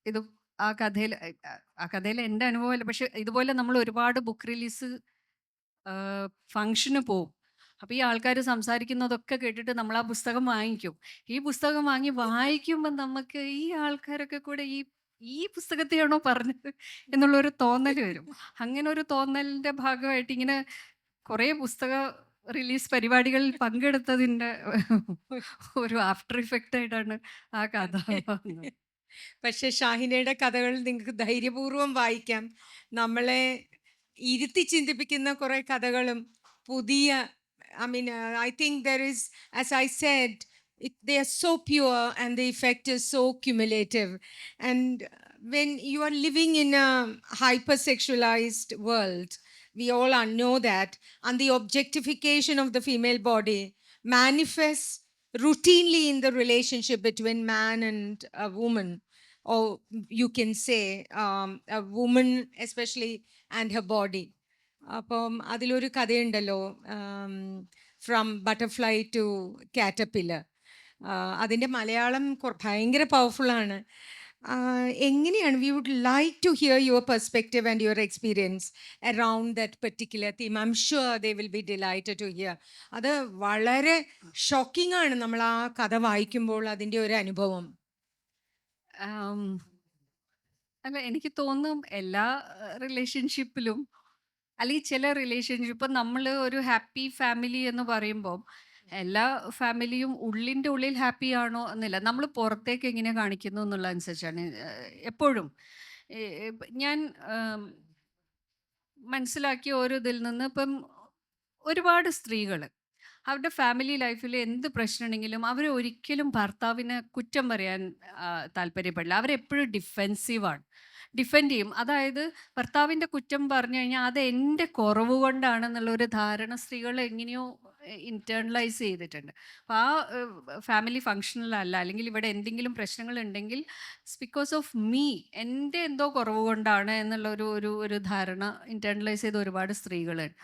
ഇത് ആ കഥയിൽ എൻ്റെ അനുഭവമല്ല, പക്ഷെ ഇതുപോലെ നമ്മൾ ഒരുപാട് ബുക്ക് റിലീസ് ഫങ്ഷന് പോവും. അപ്പോൾ ഈ ആൾക്കാർ സംസാരിക്കുന്നതൊക്കെ കേട്ടിട്ട് നമ്മൾ ആ പുസ്തകം വാങ്ങിക്കും. ഈ പുസ്തകം വാങ്ങി വായിക്കുമ്പോൾ നമുക്ക് ഈ ആൾക്കാരൊക്കെ കൂടെ ഈ പുസ്തകത്തെയാണോ പറഞ്ഞത് എന്നുള്ളൊരു തോന്നൽ വരും. അങ്ങനെ ഒരു തോന്നലിൻ്റെ ഭാഗമായിട്ട് ഇങ്ങനെ കുറേ പുസ്തക റിലീസ് പരിപാടികളിൽ പങ്കെടുത്തതിൻ്റെ ഒരു ആഫ്റ്റർ ഇഫക്റ്റ് ആയിട്ടാണ് ആ കഥ വന്നത്. പക്ഷെ ഷാഹിനയുടെ കഥകൾ നിങ്ങൾക്ക് ധൈര്യപൂർവ്വം വായിക്കാം. നമ്മളെ ഇരുത്തി ചിന്തിപ്പിക്കുന്ന കുറേ കഥകളും പുതിയ, I mean, I think there is, as I said, they are so pure and the effect is so cumulative. And when you are living in a hypersexualized world, we all know that, and the objectification of the female body manifests routinely in the relationship between man and a woman, or you can say a woman especially and her body. അപ്പം അതിലൊരു കഥയുണ്ടല്ലോ, from butterfly to caterpillar. അതിൻ്റെ മലയാളം ഭയങ്കര പവർഫുള്ളാണ്. എങ്ങനെയാണ്, we would like to hear your perspective and your experience around that particular theme. I'm sure they will be delighted to hear. അത് വളരെ shocking ആണ് നമ്മൾ ആ കഥ വായിക്കുമ്പോൾ അതിൻ്റെ ഒരു അനുഭവം. ആം, അല്ല, എനിക്ക് തോന്നും എല്ലാ റിലേഷൻഷിപ്പിലും, അല്ലെങ്കിൽ ചില റിലേഷൻഷിപ്പ്, നമ്മൾ ഒരു ഹാപ്പി ഫാമിലി എന്ന് പറയുമ്പോൾ എല്ലാ ഫാമിലിയും ഉള്ളിൻ്റെ ഉള്ളിൽ ഹാപ്പി ആണോ എന്നില്ല, നമ്മൾ പുറത്തേക്ക് എങ്ങനെ കാണിക്കുന്നു എന്നുള്ള അനുസരിച്ചാണ് എപ്പോഴും. ഞാൻ മനസ്സിലാക്കിയ ഒരു ഇതിൽ നിന്ന്, ഇപ്പം ഒരുപാട് സ്ത്രീകൾ അവരുടെ ഫാമിലി ലൈഫിൽ എന്ത് പ്രശ്നമുണ്ടെങ്കിലും അവർ ഒരിക്കലും ഭർത്താവിനെ കുറ്റം പറയാൻ താല്പര്യപ്പെടില്ല. അവരെപ്പോഴും ഡിഫെൻസീവാണ്, ഡിഫെൻഡ് ചെയ്യും. അതായത് ഭർത്താവിൻ്റെ കുറ്റം പറഞ്ഞു കഴിഞ്ഞാൽ അത് എൻ്റെ കുറവ് കൊണ്ടാണെന്നുള്ളൊരു ധാരണ സ്ത്രീകൾ എങ്ങനെയോ ഇൻറ്റേർണലൈസ് ചെയ്തിട്ടുണ്ട്. അപ്പോൾ ആ ഫാമിലി ഫങ്ഷനിലല്ല, അല്ലെങ്കിൽ ഇവിടെ എന്തെങ്കിലും പ്രശ്നങ്ങളുണ്ടെങ്കിൽ ഇറ്റ്സ് ബിക്കോസ് ഓഫ് മീ, എൻ്റെ എന്തോ കുറവ് കൊണ്ടാണ് ഒരു ധാരണ ഇൻറ്റേർണലൈസ് ചെയ്ത ഒരുപാട് സ്ത്രീകളുണ്ട്.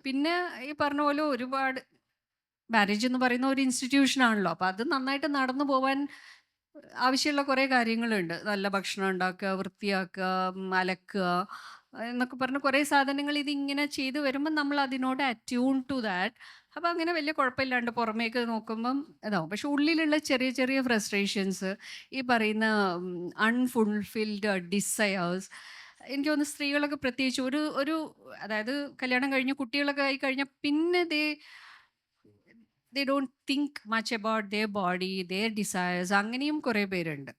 പിന്നെ ഈ പറഞ്ഞ പോലെ ഒരുപാട് മാരേജ് എന്ന് പറയുന്ന ഒരു ഇൻസ്റ്റിറ്റ്യൂഷനാണല്ലോ. അപ്പോൾ അത് നന്നായിട്ട് നടന്നു പോകാൻ ആവശ്യമുള്ള കുറേ കാര്യങ്ങളുണ്ട്. നല്ല ഭക്ഷണം ഉണ്ടാക്കുക, വൃത്തിയാക്കുക, അലക്കുക എന്നൊക്കെ പറഞ്ഞ് കുറേ സാധനങ്ങൾ ഇതിങ്ങനെ ചെയ്തു വരുമ്പോൾ നമ്മൾ അതിനോട് അറ്റ്യൂൺ ടു ദാറ്റ്. അപ്പോൾ അങ്ങനെ വലിയ കുഴപ്പമില്ലാണ്ട് പുറമേക്ക് നോക്കുമ്പം ഇതാവും. പക്ഷെ ഉള്ളിലുള്ള ചെറിയ ചെറിയ ഫ്രസ്ട്രേഷൻസ്, ഈ പറയുന്ന അൺഫുൾഫിൽഡ് ഡിസയേഴ്സ്, എനിക്ക് തോന്നുന്നു സ്ത്രീകളൊക്കെ പ്രത്യേകിച്ച് ഒരു ഒരു അതായത് കല്യാണം കഴിഞ്ഞ് കുട്ടികളൊക്കെ ആയി കഴിഞ്ഞാൽ പിന്നെ they don't think much about their body, their desires, അങ്ങനെയും കുറേ പേരുണ്ട്.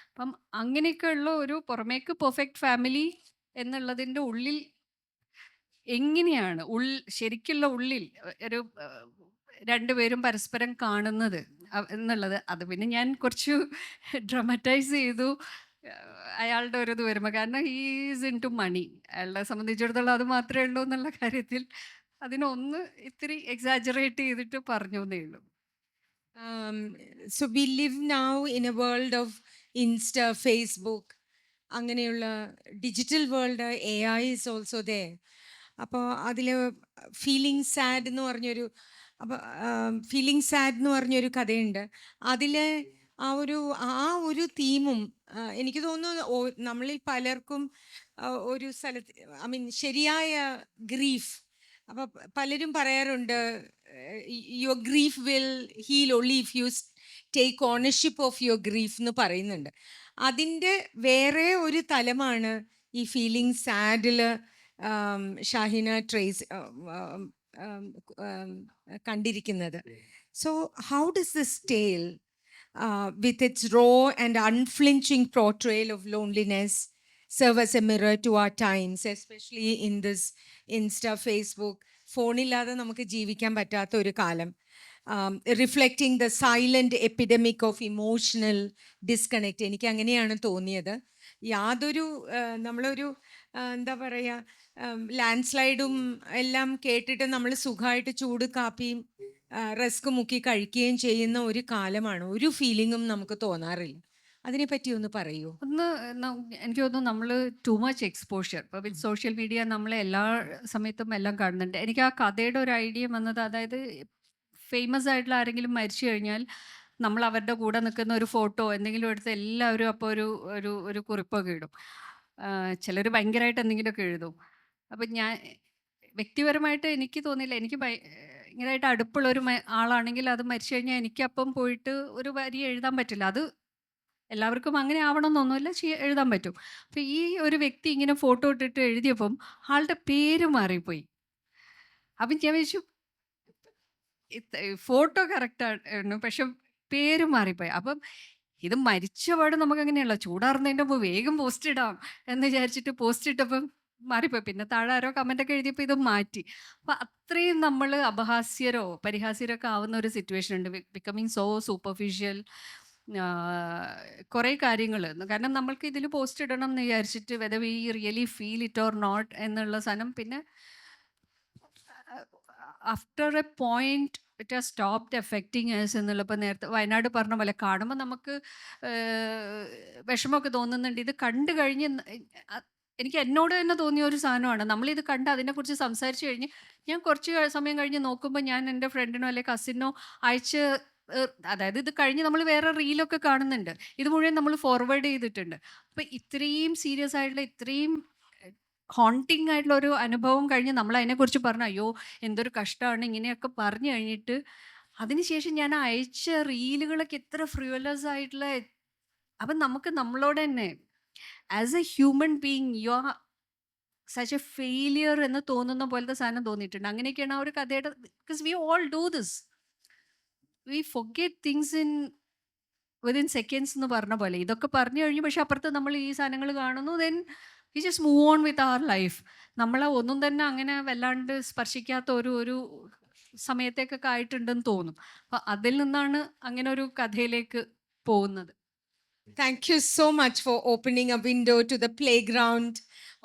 അപ്പം അങ്ങനെയൊക്കെ ഉള്ള ഒരു പുറമേക്ക് പെർഫെക്റ്റ് ഫാമിലി എന്നുള്ളതിൻ്റെ ഉള്ളിൽ എങ്ങനെയാണ് ശരിക്കുള്ള ഉള്ളിൽ ഒരു രണ്ടുപേരും പരസ്പരം കാണുന്നത് എന്നുള്ളത്, അത് പിന്നെ ഞാൻ കുറച്ച് ഡ്രമറ്റൈസ് ചെയ്തു അയാളുടെ ഒരു ഇത് വരുമ്പോൾ. കാരണം ഹീസ് ഇൻ ടു മണി, അയാളെ സംബന്ധിച്ചിടത്തോളം അത് മാത്രമേ ഉള്ളൂ എന്നുള്ള കാര്യത്തിൽ അതിനൊന്ന് ഇത്തിരി എക്സാജറേറ്റ് ചെയ്തിട്ട് പറഞ്ഞു എന്നേ ഉള്ളൂ. So we live now in a world of Insta, Facebook, അങ്ങനെയുള്ള digital world. AI is also there. അപ്പോൾ അതിൽ ഫീലിംഗ് സാഡ് എന്ന് പറഞ്ഞൊരു കഥയുണ്ട്. അതിൽ ആ ഒരു തീമും എനിക്ക് തോന്നുന്നു നമ്മളിൽ പലർക്കും ഒരു സ്ഥലത്ത് ശരിയായ ഗ്രീഫ്. അപ്പോൾ പലരും പറയാറുണ്ട്, your grief will heal only if you take ownership of your grief എന്ന് പറയുന്നുണ്ട്. അതിൻ്റെ വേറെ ഒരു തലമാണ് ഈ ഫീലിംഗ് സാഡിൽ ഷാഹിന ട്രേസ് കണ്ടിരിക്കുന്നത്. So how does this tale with its raw and unflinching portrayal of loneliness serve as a mirror to our times, especially in this Insta, Facebook, ഫോണില്ലാതെ നമുക്ക് ജീവിക്കാൻ പറ്റാത്ത ഒരു കാലം. Reflecting the silent epidemic of emotional disconnect. എനിക്ക് അങ്ങനെയാണ് തോന്നിയത്. യാതൊരു നമ്മളൊരു എന്താ പറയുക, ലാൻഡ് സ്ലൈഡും എല്ലാം കേട്ടിട്ട് നമ്മൾ സുഖമായിട്ട് ചൂട് കാപ്പിയും റസ്ക് മുക്കി കഴിക്കുകയും ചെയ്യുന്ന ഒരു കാലമാണ്. ഒരു ഫീലിങ്ങും നമുക്ക് തോന്നാറില്ല. അതിനെപ്പറ്റി ഒന്ന് പറയൂ. എനിക്ക് തോന്നുന്നു നമ്മൾ ടു മച്ച് എക്സ്പോഷർ ഇപ്പോൾ വിത്ത് സോഷ്യൽ മീഡിയ നമ്മളെ എല്ലാ സമയത്തും എല്ലാം കാണുന്നുണ്ട്. എനിക്ക് ആ കഥയുടെ ഒരു ഐഡിയ വന്നത്, അതായത് ഫേമസ് ആയിട്ടുള്ള ആരെങ്കിലും മരിച്ചു കഴിഞ്ഞാൽ നമ്മൾ അവരുടെ കൂടെ നിൽക്കുന്ന ഒരു ഫോട്ടോ എന്തെങ്കിലും എടുത്ത് എല്ലാവരും അപ്പോൾ ഒരു ഒരു ഒരു കുറിപ്പൊക്കെ ഇടും. ചിലർ ഭയങ്കരമായിട്ട് എന്തെങ്കിലുമൊക്കെ എഴുതും. അപ്പം ഞാൻ വ്യക്തിപരമായിട്ട് എനിക്ക് തോന്നില്ല, എനിക്ക് ഭയങ്കരമായിട്ട് അടുപ്പുള്ള ഒരു ആളാണെങ്കിൽ അത് മരിച്ചു കഴിഞ്ഞാൽ എനിക്കപ്പം പോയിട്ട് ഒരു വരി എഴുതാൻ പറ്റില്ല. അത് എല്ലാവർക്കും അങ്ങനെ ആവണമെന്നൊന്നുമില്ല, എഴുതാൻ പറ്റും. അപ്പം ഈ ഒരു വ്യക്തി ഇങ്ങനെ ഫോട്ടോ ഇട്ടിട്ട് എഴുതിയപ്പം ആളുടെ പേര് മാറിപ്പോയി. അപ്പം ഞാൻ വിചാരിച്ചു ഫോട്ടോ കറക്റ്റാണ്, പക്ഷെ പേര് മാറിപ്പോയി. അപ്പം ഇത് മരിച്ചപാട് നമുക്ക് അങ്ങനെയല്ല, ചൂടാറുന്നതിൻ്റെ മുമ്പ് വേഗം പോസ്റ്റ് ഇടാം എന്ന് വിചാരിച്ചിട്ട് പോസ്റ്റ് ഇട്ടപ്പം മാറിപ്പോയി. പിന്നെ താഴെ ആരോ കമൻ്റൊക്കെ എഴുതിയപ്പോൾ ഇത് മാറ്റി. അപ്പം അത്രയും നമ്മൾ അപഹാസ്യരോ പരിഹാസ്യരോ ഒക്കെ ആവുന്ന ഒരു സിറ്റുവേഷൻ ഉണ്ട്. ബിക്കമിങ് സോ സൂപ്പർഫിഷ്യൽ കുറേ കാര്യങ്ങൾ. കാരണം നമ്മൾക്ക് ഇതിൽ പോസ്റ്റ് ഇടണം എന്ന് വിചാരിച്ചിട്ട് whether we really feel it or not എന്നുള്ള സാധനം, പിന്നെ after a point it has stopped affecting ours എന്നുള്ള. ഇപ്പോൾ നേരത്തെ വയനാട് പറഞ്ഞ പോലെ കാണുമ്പോൾ നമുക്ക് വിഷമമൊക്കെ തോന്നുന്നുണ്ട്. ഇത് കണ്ടു കഴിഞ്ഞ് എനിക്ക് എന്നോട് തന്നെ തോന്നിയ ഒരു സാധനമാണ്. നമ്മളിത് കണ്ട് അതിനെക്കുറിച്ച് സംസാരിച്ച് കഴിഞ്ഞ് ഞാൻ കുറച്ച് സമയം കഴിഞ്ഞ് നോക്കുമ്പോൾ ഞാൻ എൻ്റെ ഫ്രണ്ടിനോ അല്ലെങ്കിൽ കസിനോ അയച്ച്, അതായത് ഇത് കഴിഞ്ഞ് നമ്മൾ വേറെ റീലൊക്കെ കാണുന്നുണ്ട്, ഇത് മുഴുവൻ നമ്മൾ ഫോർവേഡ് ചെയ്തിട്ടുണ്ട്. അപ്പം ഇത്രയും സീരിയസ് ആയിട്ടുള്ള ഇത്രയും ഹോണ്ടിങ് ആയിട്ടുള്ള ഒരു അനുഭവം കഴിഞ്ഞ് നമ്മൾ അതിനെക്കുറിച്ച് പറഞ്ഞു, അയ്യോ എന്തൊരു കഷ്ടമാണ് ഇങ്ങനെയൊക്കെ പറഞ്ഞു കഴിഞ്ഞിട്ട് അതിനുശേഷം ഞാൻ അയച്ച റീലുകളൊക്കെ എത്ര ഫ്രിവലസ് ആയിട്ടുള്ള. അപ്പം നമുക്ക് നമ്മളോട് തന്നെ as a human being you are such a failure എന്ന് തോന്നുന്ന പോലത്തെ സാധനം തോന്നിയിട്ടുണ്ട്. അങ്ങനെയൊക്കെയാണ് ആ ഒരു കഥയുടെ. Because we all do this, we forget things in within seconds എന്ന് പറഞ്ഞ പോലെ. ഇതൊക്കെ പറഞ്ഞു കഴിഞ്ഞു, പക്ഷെ അപ്പുറത്ത് നമ്മൾ ഈ സാധനങ്ങൾ കാണുന്നു, then we just move on with our life. നമ്മളെ ഒന്നും തന്നെ അങ്ങനെ വല്ലാണ്ട് സ്പർശിക്കാത്ത ഒരു സമയത്തേക്കൊക്കെ ആയിട്ടുണ്ടെന്ന് തോന്നും. അപ്പം അതിൽ നിന്നാണ് അങ്ങനെ ഒരു കഥയിലേക്ക് പോകുന്നത്. Thank you so much for opening a window to the playground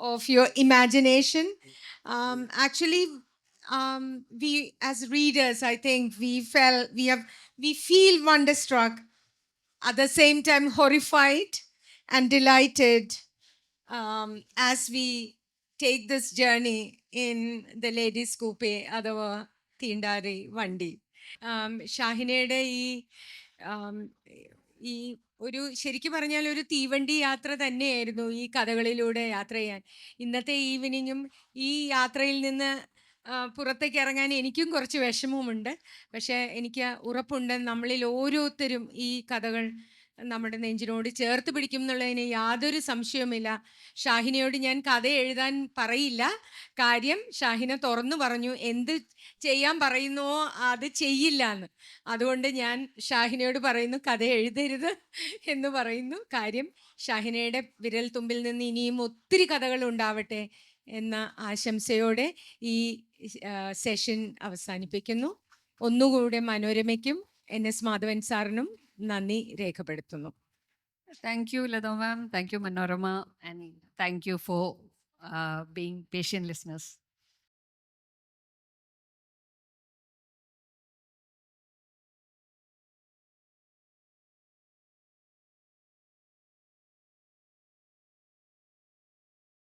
of your imagination. Actually, we as readers, I think we feel wonderstruck, at the same time horrified and delighted, as we take this journey in the ladies coupe അഥവാ തീണ്ടാരി വണ്ടി. ഷാഹിനയുടെ ഈ ഒരു ശരിക്കും പറഞ്ഞാൽ ഒരു തീവണ്ടി യാത്ര തന്നെയായിരുന്നു ഈ കഥകളിലൂടെ യാത്ര ചെയ്യാൻ. ഇന്നത്തെ ഈവനിങ്ങും ഈ യാത്രയിൽ നിന്ന് പുറത്തേക്ക് ഇറങ്ങാൻ എനിക്കും കുറച്ച് വിഷമവുമുണ്ട്. പക്ഷേ എനിക്ക് ഉറപ്പുണ്ട് നമ്മളിൽ ഓരോരുത്തരും ഈ കഥകൾ നമ്മുടെ നെഞ്ചിനോട് ചേർത്ത് പിടിക്കും എന്നുള്ളതിന് യാതൊരു സംശയവുമില്ല. ഷാഹിനയോട് ഞാൻ കഥ എഴുതാൻ പറയില്ല. കാര്യം ഷാഹിന തുറന്നു പറഞ്ഞു എന്ത് ചെയ്യാൻ പറയുന്നുവോ അത് ചെയ്യില്ലാന്ന്. അതുകൊണ്ട് ഞാൻ ഷാഹിനയോട് പറയുന്നു കഥ എഴുതരുത് എന്ന് പറയുന്നു. കാര്യം ഷാഹിനയുടെ വിരൽ തുമ്പിൽ നിന്ന് ഇനിയും ഒത്തിരി കഥകൾ ഉണ്ടാവട്ടെ എന്ന ആശംസയോടെ ഈ സെഷൻ അവസാനിപ്പിക്കുന്നു. ഒന്നുകൂടെ മനോരമയ്ക്കും NS മാധവൻ സാറിനും നന്ദി രേഖപ്പെടുത്തുന്നു. Thank you, Lado ma'am. Thank you, Manorama. And thank you for being patient listeners.